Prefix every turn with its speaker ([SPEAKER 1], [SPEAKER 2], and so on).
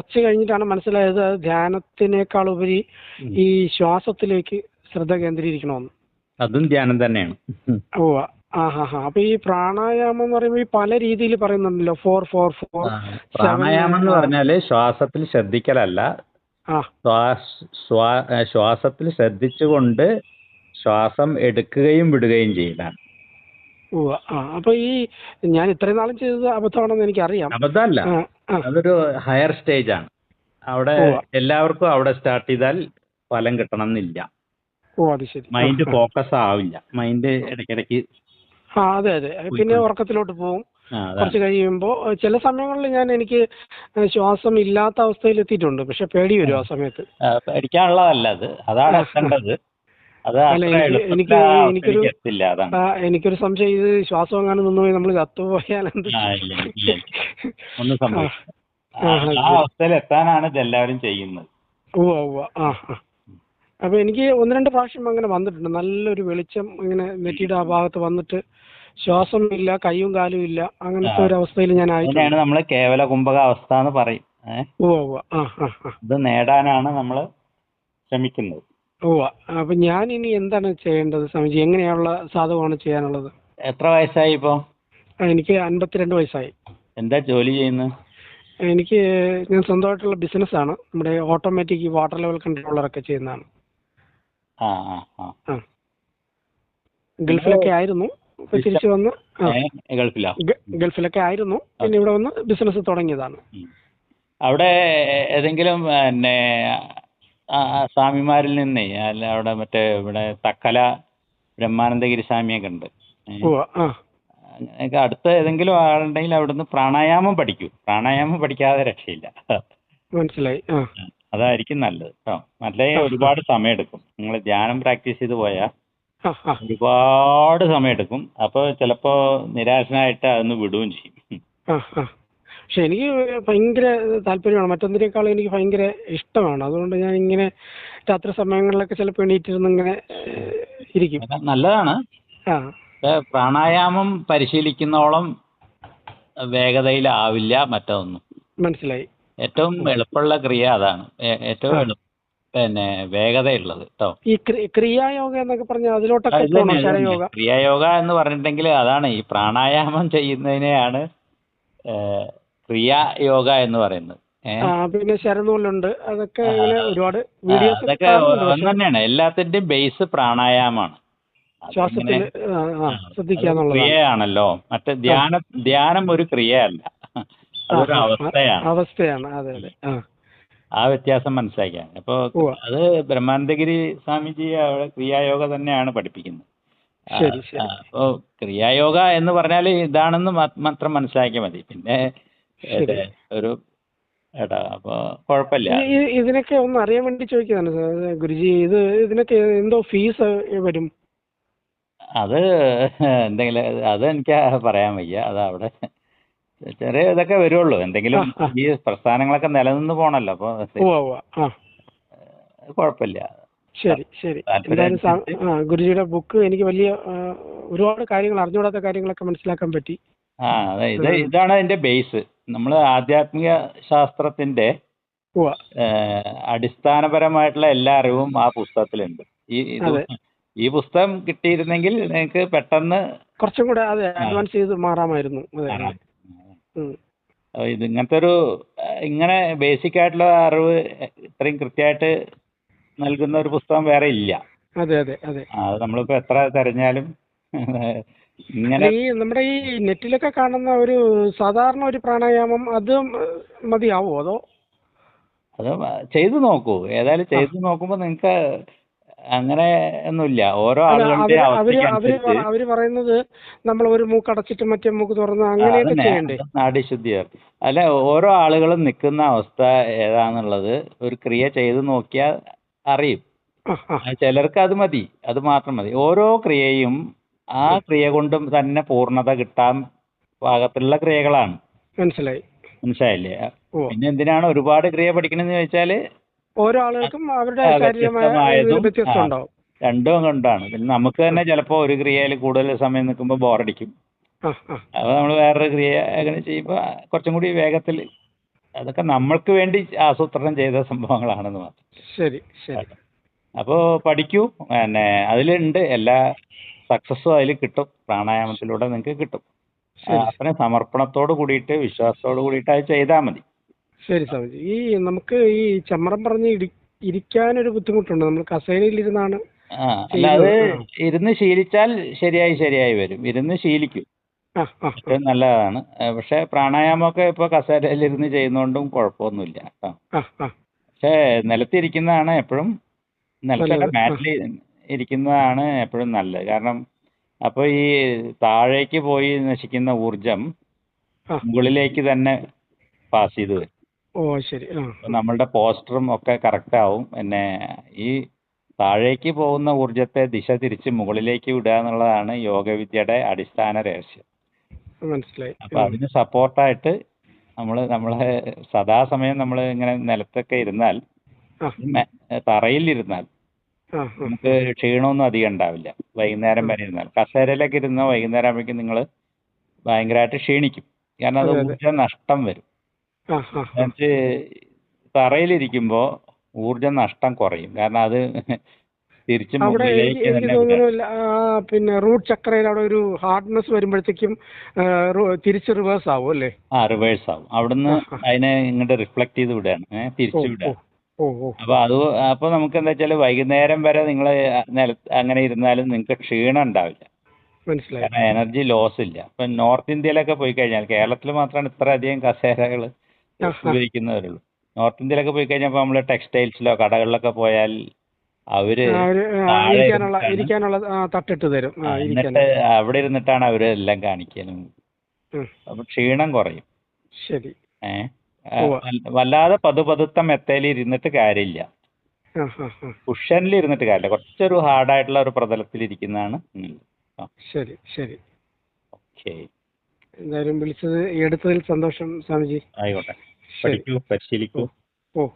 [SPEAKER 1] കുറച്ച് കഴിഞ്ഞിട്ടാണ് മനസ്സിലായത് അത് ധ്യാനത്തിനേക്കാൾ ഉപരി ഈ ശ്വാസത്തിലേക്ക് ശ്രദ്ധ കേന്ദ്രീകരിക്കണമെന്ന്.
[SPEAKER 2] അതും ധ്യാനം തന്നെയാണ്.
[SPEAKER 1] ഓ അപ്പൊ ഈ പ്രാണായാമം എന്ന് പറയുമ്പോൾ ഈ പല രീതിയിൽ പറയുന്നുണ്ടല്ലോ, 4-4-4
[SPEAKER 2] പ്രാണായാമം എന്ന് പറഞ്ഞാല് ശ്വാസത്തിൽ ശ്രദ്ധിക്കലല്ല, ശ്വാസത്തിൽ ശ്രദ്ധിച്ചുകൊണ്ട് ശ്വാസം എടുക്കുകയും വിടുകയും ചെയ്യലാണ്.
[SPEAKER 1] അപ്പൊ ഈ ഞാൻ ഇത്രയും നാളും ചെയ്തത് അബദ്ധമാണെന്ന് എനിക്കറിയാം.
[SPEAKER 2] അബദ്ധമല്ല, അതൊരു ഹയർ സ്റ്റേജ് ആണ്. അവിടെ എല്ലാവർക്കും അവിടെ സ്റ്റാർട്ട് ചെയ്താൽ ഫലം കിട്ടണം എന്നില്ല.
[SPEAKER 1] അത് ശരി.
[SPEAKER 2] മൈൻഡ് ഫോക്കസ് ആവില്ല, മൈൻഡ് ഇടയ്ക്കിടയ്ക്ക്
[SPEAKER 1] അതെ അതെ, പിന്നെ ഉറക്കത്തിലോട്ട് പോകും. കുറച്ച് കഴിയുമ്പോൾ ചില സമയങ്ങളിൽ എനിക്ക് ശ്വാസം ഇല്ലാത്ത അവസ്ഥയിൽ എത്തിയിട്ടുണ്ട്. പക്ഷെ പേടി വരും ആ സമയത്ത്.
[SPEAKER 2] പേടിക്കാനുള്ളതല്ല അത്, അതാണ് എത്തേണ്ടത്.
[SPEAKER 1] എനിക്കൊരു സംശയം, ഇത് ശ്വാസം എങ്ങാനും നിന്നുപോയി നമ്മൾ ചത്തുപോയാൽ
[SPEAKER 2] ഒന്നും സംഭവിക്കില്ല. ആ അവസ്ഥയിൽ എത്താനാണ് ഇതെല്ലാവരും ചെയ്യുന്നത്.
[SPEAKER 1] അപ്പൊ എനിക്ക് 1-2 പ്രാവശ്യം അങ്ങനെ വന്നിട്ടുണ്ട്. നല്ലൊരു വെളിച്ചം ഇങ്ങനെ നെറ്റിയുടെ ആ ഭാഗത്ത് വന്നിട്ട് ശ്വാസം ഇല്ല, കൈയും കാലും ഇല്ല, അങ്ങനത്തെ ഒരു അവസ്ഥയിൽ ഞാൻ ആയിട്ടാണ്
[SPEAKER 2] നമ്മള് കേവല കുംഭക അവസ്ഥ എന്ന് പറയും. ഇത് നേടാനാണ് നമ്മൾ ശ്രമിക്കുന്നത്.
[SPEAKER 1] അപ്പൊ ഞാൻ ഇനി എന്താണ് ചെയ്യേണ്ടത് സ്വാമിജി? എങ്ങനെയുള്ള സാധകമാണ് ചെയ്യാനുള്ളത്?
[SPEAKER 2] എത്ര വയസ്സായി ഇപ്പോ?
[SPEAKER 1] എനിക്ക് 52 വയസ്സായി.
[SPEAKER 2] എന്താ ജോലി ചെയ്യുന്നത്?
[SPEAKER 1] ഞാൻ സ്വന്തമായിട്ടുള്ള ബിസിനസ്സാണ്. നമ്മുടെ ഓട്ടോമാറ്റിക് വാട്ടർ ലെവൽ കൺട്രോളറൊക്കെ ചെയ്യുന്നതാണ്. ഗൾഫിലൊക്കെ ആയിരുന്നു, ഇപ്പൊ തിരിച്ചു വന്ന് ഗൾഫിലൊക്കെ ആയിരുന്നു, പിന്നെ ഇവിടെ വന്ന് ബിസിനസ് തുടങ്ങിയതാണ്.
[SPEAKER 2] അവിടെ ഏതെങ്കിലും പിന്നെ സ്വാമിമാരിൽ നിന്നേ, അല്ല അവിടെ മറ്റേ ഇവിടെ തക്കല ബ്രഹ്മാനന്ദഗിരി സ്വാമിയൊക്കെ ഉണ്ട്, അങ്ങനെയൊക്കെ അടുത്ത് ഏതെങ്കിലും ആളുണ്ടെങ്കിൽ അവിടുന്ന് പ്രാണായാമം പഠിക്കൂ. പ്രാണായാമം പഠിക്കാതെ രക്ഷയില്ല.
[SPEAKER 1] മനസ്സിലായി.
[SPEAKER 2] അതായിരിക്കും നല്ലത് കേട്ടോ. നല്ല ഒരുപാട് സമയം എടുക്കും. നിങ്ങൾ ധ്യാനം പ്രാക്ടീസ് ചെയ്ത് പോയാൽ ഒരുപാട് സമയം എടുക്കും. അപ്പോൾ ചിലപ്പോൾ നിരാശനായിട്ട് അതൊന്ന് വിടുകയും ചെയ്യും.
[SPEAKER 1] പക്ഷെ എനിക്ക് ഭയങ്കര താല്പര്യമാണ്, മറ്റൊന്നിനേക്കാളും എനിക്ക് ഭയങ്കര ഇഷ്ടമാണ്. അതുകൊണ്ട് ഞാൻ ഇങ്ങനെ രാത്രി സമയങ്ങളിലൊക്കെ ചിലപ്പോൾ എണീറ്റിരുന്ന് ഇങ്ങനെ ഇരിക്കും.
[SPEAKER 2] നല്ലതാണ്. പ്രാണായാമം പരിശീലിക്കുന്നോളം വേഗതയിലാവില്ല മറ്റൊന്നും.
[SPEAKER 1] മനസ്സിലായി.
[SPEAKER 2] ഏറ്റവും എളുപ്പമുള്ള ക്രിയ അതാണ്, ഏറ്റവും പിന്നെ വേഗതയുള്ളത് കേട്ടോ.
[SPEAKER 1] ഈ ക്രിയായോഗ എന്നൊക്കെ പറഞ്ഞാൽ അതിലോട്ടൊക്കെ
[SPEAKER 2] ക്രിയായോഗ എന്ന് പറഞ്ഞിട്ടുണ്ടെങ്കിൽ അതാണ് ഈ പ്രാണായാമം ചെയ്യുന്നതിനെയാണ് ക്രിയായോഗ എന്ന് പറയുന്നത്.
[SPEAKER 1] പിന്നെ ശരനൂലുണ്ട്, അതൊക്കെ ഒരുപാട്
[SPEAKER 2] അതൊക്കെ ഒന്ന് തന്നെയാണ്. എല്ലാത്തിന്റെയും ബേസ് പ്രാണായാമമാണ്. ക്രിയയാണല്ലോ. മറ്റേ ധ്യാനം ഒരു ക്രിയയല്ല, അതൊരു
[SPEAKER 1] അവസ്ഥയാണ്. അതെ അതെ,
[SPEAKER 2] ആ വ്യത്യാസം മനസ്സിലാക്കിയാണ്. അപ്പോൾ അത് ബ്രഹ്മാനന്ദഗിരി സ്വാമിജി അവിടെ ക്രിയായോഗ തന്നെയാണ് പഠിപ്പിക്കുന്നത്. അപ്പോൾ ക്രിയായോഗ എന്ന് പറഞ്ഞാൽ ഇതാണെന്ന് മാത്രം മനസ്സിലാക്കിയാൽ മതി. പിന്നെ ഒരു അപ്പോൾ കുഴപ്പമില്ല.
[SPEAKER 1] ഇതിനൊക്കെ ഒന്ന് അറിയാൻ വേണ്ടി ചോദിക്കുന്നതാണ് ഗുരുജി, ഇതിനൊക്കെ എന്തോ ഫീസ് വരും?
[SPEAKER 2] അത് എന്തെങ്കിലും അതെനിക്ക് പറയാൻ വയ്യ. അത് അവിടെ ചെറിയ ഇതൊക്കെ വരുള്ളൂ. എന്തെങ്കിലും ഈ പ്രസ്ഥാനങ്ങളൊക്കെ നിലനിന്ന് പോകണല്ലോ, അപ്പോൾ കുഴപ്പമില്ല.
[SPEAKER 1] ശരി ശരി. ഗുരുജിയുടെ ബുക്ക് എനിക്ക് വലിയ ഒരുപാട് കാര്യങ്ങൾ, അറിഞ്ഞുകൂടാത്ത കാര്യങ്ങളൊക്കെ മനസ്സിലാക്കാൻ പറ്റി.
[SPEAKER 2] അതെ, ഇതാണ് അതിന്റെ ബേസ്. നമ്മൾ ആധ്യാത്മിക ശാസ്ത്രത്തിന്റെ അടിസ്ഥാനപരമായിട്ടുള്ള എല്ലാ അറിവും ആ പുസ്തകത്തിലുണ്ട്. ഈ പുസ്തകം കിട്ടിയിരുന്നെങ്കിൽ നിങ്ങൾക്ക് പെട്ടെന്ന്
[SPEAKER 1] കുറച്ചും കൂടെ അഡ്വാൻസ് ചെയ്ത് മാറാമായിരുന്നു.
[SPEAKER 2] ഇങ്ങനത്തെ ഇങ്ങനെ ബേസിക് ആയിട്ടുള്ള അറിവ് ഇത്രയും കൃത്യമായിട്ട് നൽകുന്ന ഒരു പുസ്തകം വേറെ ഇല്ല.
[SPEAKER 1] അതെ അതെ അതെ.
[SPEAKER 2] അത് നമ്മളിപ്പോ എത്ര തെരഞ്ഞാലും ഇങ്ങനെ
[SPEAKER 1] നമ്മുടെ ഈ നെറ്റിലൊക്കെ കാണുന്ന ഒരു സാധാരണ ഒരു പ്രാണായാമം അത് മതിയാവോ? അതോ
[SPEAKER 2] അത് ചെയ്തു നോക്കൂ. ഏതായാലും ചെയ്തു നോക്കുമ്പോ നിങ്ങൾക്ക് അങ്ങനെ ഒന്നുമില്ല. ഓരോ ആളുകളുടെ
[SPEAKER 1] അവര് പറയുന്നത് നമ്മൾ ഒരു മൂക്ക് അടച്ചിട്ട് മറ്റേ മൂക്ക് തുറന്ന് അങ്ങനെയൊക്കെ ചെയ്യണ്ടേ?
[SPEAKER 2] നാഡീശുദ്ധി. അല്ല, ഓരോ ആളുകളും നിൽക്കുന്ന അവസ്ഥ ഏതാന്നുള്ളത് ഒരു ക്രിയ ചെയ്ത് നോക്കിയാൽ അറിയും. ചിലർക്ക് അത് മതി, അത് മാത്രം മതി. ഓരോ ക്രിയയും ആ ക്രിയ കൊണ്ട് തന്നെ പൂർണ്ണത കിട്ടാൻ പാകത്തിലുള്ള ക്രിയകളാണ്. മനസ്സിലായില്ലേ? പിന്നെ എന്തിനാണ് ഒരുപാട് ക്രിയ പഠിക്കണമെന്ന് ചോദിച്ചാല്
[SPEAKER 1] ഓരോ ആളുകൾക്കും അവരുടെ വ്യത്യസ്തം ഉണ്ടാവും.
[SPEAKER 2] രണ്ടും കൊണ്ടാണ്. പിന്നെ നമുക്ക് തന്നെ ചിലപ്പോൾ ഒരു ക്രിയയിൽ കൂടുതൽ സമയം നിൽക്കുമ്പോൾ ബോറടിക്കും. അപ്പോൾ നമ്മൾ വേറൊരു ക്രിയ അങ്ങനെ ചെയ്യുമ്പോൾ കുറച്ചും കൂടി വേഗത്തിൽ അതൊക്കെ നമ്മൾക്ക് വേണ്ടി ആസൂത്രണം ചെയ്ത സംഭവങ്ങളാണെന്ന് മാത്രം.
[SPEAKER 1] ശരി ശരി.
[SPEAKER 2] അപ്പോൾ പഠിക്കൂ. പിന്നെ അതിലുണ്ട് എല്ലാ സക്സസ്സും അതിൽ കിട്ടും. പ്രാണായാമത്തിലൂടെ നിങ്ങൾക്ക് കിട്ടും.
[SPEAKER 1] ശരി
[SPEAKER 2] അത്രയും സമർപ്പണത്തോട് കൂടിയിട്ട് വിശ്വാസത്തോട് കൂടിയിട്ട് അത് ചെയ്താൽ മതി.
[SPEAKER 1] ശരി സ്വാമിജി. ഈ നമുക്ക് ഈ ചമ്മറം പറഞ്ഞ് ഇരിക്കാനൊരു ബുദ്ധിമുട്ടുണ്ട്. നമ്മൾ കസേരയിലിരുന്നാണ്
[SPEAKER 2] അല്ല അത്
[SPEAKER 1] ചെയ്യുന്നത്.
[SPEAKER 2] ഇരുന്ന് ശീലിച്ചാൽ ശരിയായി വരും. ഇരുന്ന് ശീലിക്കും.
[SPEAKER 1] ആ ആ ആ
[SPEAKER 2] ഏറ്റവും നല്ലതാണ്. പക്ഷേ പ്രാണായാമമൊക്കെ ഇപ്പോൾ കസേരയിലിരുന്ന് ചെയ്യുന്നതുകൊണ്ടും കുഴപ്പമൊന്നുമില്ല കേട്ടോ.
[SPEAKER 1] ആ ആ
[SPEAKER 2] പക്ഷേ നിലത്തിരിക്കുന്നതാണ് എപ്പോഴും നിലത്തല്ല
[SPEAKER 1] നല്ലത്.
[SPEAKER 2] മാറ്റിൽ ഇരിക്കുന്നതാണ് എപ്പോഴും നല്ലത്. കാരണം അപ്പോൾ ഈ താഴേക്ക് പോയി നശിക്കുന്ന ഊർജം
[SPEAKER 1] ആ
[SPEAKER 2] മുകളിലേക്ക് തന്നെ പാസ് ചെയ്ത് വരും.
[SPEAKER 1] ഓ ശരി. ആ
[SPEAKER 2] അപ്പോൾ നമ്മളുടെ പോസ്റ്ററും ഒക്കെ കറക്റ്റ് ആവും. പിന്നെ ഈ താഴേക്ക് പോകുന്ന ഊർജത്തെ ദിശ തിരിച്ച് മുകളിലേക്ക് വിടുക എന്നുള്ളതാണ് യോഗവിദ്യയുടെ അടിസ്ഥാന രഹസ്യം.
[SPEAKER 1] മനസ്സിലായി.
[SPEAKER 2] അപ്പോൾ അതിന് സപ്പോർട്ടായിട്ട് നമ്മളെ സദാസമയം നമ്മൾ ഇങ്ങനെ നിലത്തൊക്കെ ഇരുന്നാൽ
[SPEAKER 1] ആ
[SPEAKER 2] തറയിലിരുന്നാൽ
[SPEAKER 1] ആ ആ
[SPEAKER 2] നമുക്ക് ക്ഷീണമൊന്നും അധികം ഉണ്ടാവില്ല. വൈകുന്നേരം വരെ ഇരുന്നാൽ കസേരയിലൊക്കെ ഇരുന്നാൽ വൈകുന്നേരം ആകുമ്പോഴേക്കും നിങ്ങൾ ഭയങ്കരമായിട്ട് ക്ഷീണിക്കും. കാരണം അത്
[SPEAKER 1] അതെ, അതെ.
[SPEAKER 2] ഊർജ്ജ നഷ്ടം വരും.
[SPEAKER 1] ആ ആ ആ
[SPEAKER 2] എന്നിട്ട് തറയിലിരിക്കുമ്പോൾ ഊർജ്ജ നഷ്ടം കുറയും. കാരണം അത് തിരിച്ച്
[SPEAKER 1] അവിടെ
[SPEAKER 2] മുകളിലേക്ക്
[SPEAKER 1] എനിക്ക്
[SPEAKER 2] തന്നെ
[SPEAKER 1] തോന്നുന്നു
[SPEAKER 2] വിടുക.
[SPEAKER 1] പിന്നെ റൂട്ട് ചക്രയിൽ അവിടെ ഒരു ഹാർഡ്നെസ് വരുമ്പോഴത്തേക്കും തിരിച്ച് റിവേഴ്സ് ആവും അല്ലേ?
[SPEAKER 2] റിവേഴ്സ് ആവും. അവിടുന്ന്
[SPEAKER 1] ആ, ആ.
[SPEAKER 2] അതിനെ ഇങ്ങോട്ട് റിഫ്ലക്ട് ചെയ്ത് വിടുകയാണ്.
[SPEAKER 1] ഓ
[SPEAKER 2] തിരിച്ചു
[SPEAKER 1] ഓ
[SPEAKER 2] വിടുക.
[SPEAKER 1] ഓ ഓ
[SPEAKER 2] അപ്പോൾ നമുക്ക് എന്താ വെച്ചാൽ വൈകുന്നേരം വരെ നിങ്ങൾ നിലത്ത് അങ്ങനെ ഇരുന്നാലും നിങ്ങൾക്ക് ക്ഷീണം ഉണ്ടാവില്ല.
[SPEAKER 1] മനസ്സിലായി.
[SPEAKER 2] കാരണം എനർജി ലോസ് ഇല്ല. ഇപ്പം നോർത്ത് ഇന്ത്യയിലൊക്കെ പോയി കഴിഞ്ഞാൽ, കേരളത്തിൽ മാത്രമാണ് ഇത്രയധികം കസേരകൾ
[SPEAKER 1] ആ ആ
[SPEAKER 2] ഉപയോഗിക്കുന്നവരുള്ളൂ. നോർത്ത് ഇന്ത്യയിലൊക്കെ പോയി കഴിഞ്ഞാൽ ഇപ്പോൾ നമ്മൾ ടെക്സ്റ്റൈൽസിലോ കടകളിലൊക്കെ പോയാൽ അവർ താഴെ
[SPEAKER 1] ഇരിക്കാനുള്ള തട്ടിട്ട് തരും.
[SPEAKER 2] എന്നിട്ട് അവിടെ ഇരുന്നിട്ടാണ് അവർ എല്ലാം കാണിക്കലും. അപ്പം ക്ഷീണം കുറയും.
[SPEAKER 1] ശരി.
[SPEAKER 2] വല്ലാതെ പതുപതുത്ത മെത്തയിൽ ഇരുന്നിട്ട് കാര്യമില്ല.
[SPEAKER 1] ആ ആ ആ
[SPEAKER 2] കുഷനിൽ ഇരുന്നിട്ട് കാര്യമില്ല. കുറച്ചൊരു ഹാർഡായിട്ടുള്ള ഒരു പ്രതലത്തിൽ ഇരിക്കുന്നതാണ് നല്ലത്.
[SPEAKER 1] ശരി ശരി.
[SPEAKER 2] ഓക്കെ,
[SPEAKER 1] എന്തായാലും എടുത്തതിൽ സന്തോഷം സ്വാമിജി.
[SPEAKER 2] ആയിക്കോട്ടെ.
[SPEAKER 1] ശരി.
[SPEAKER 2] പഠിക്കൂ, പരിശീലിക്കൂ.
[SPEAKER 1] ഓ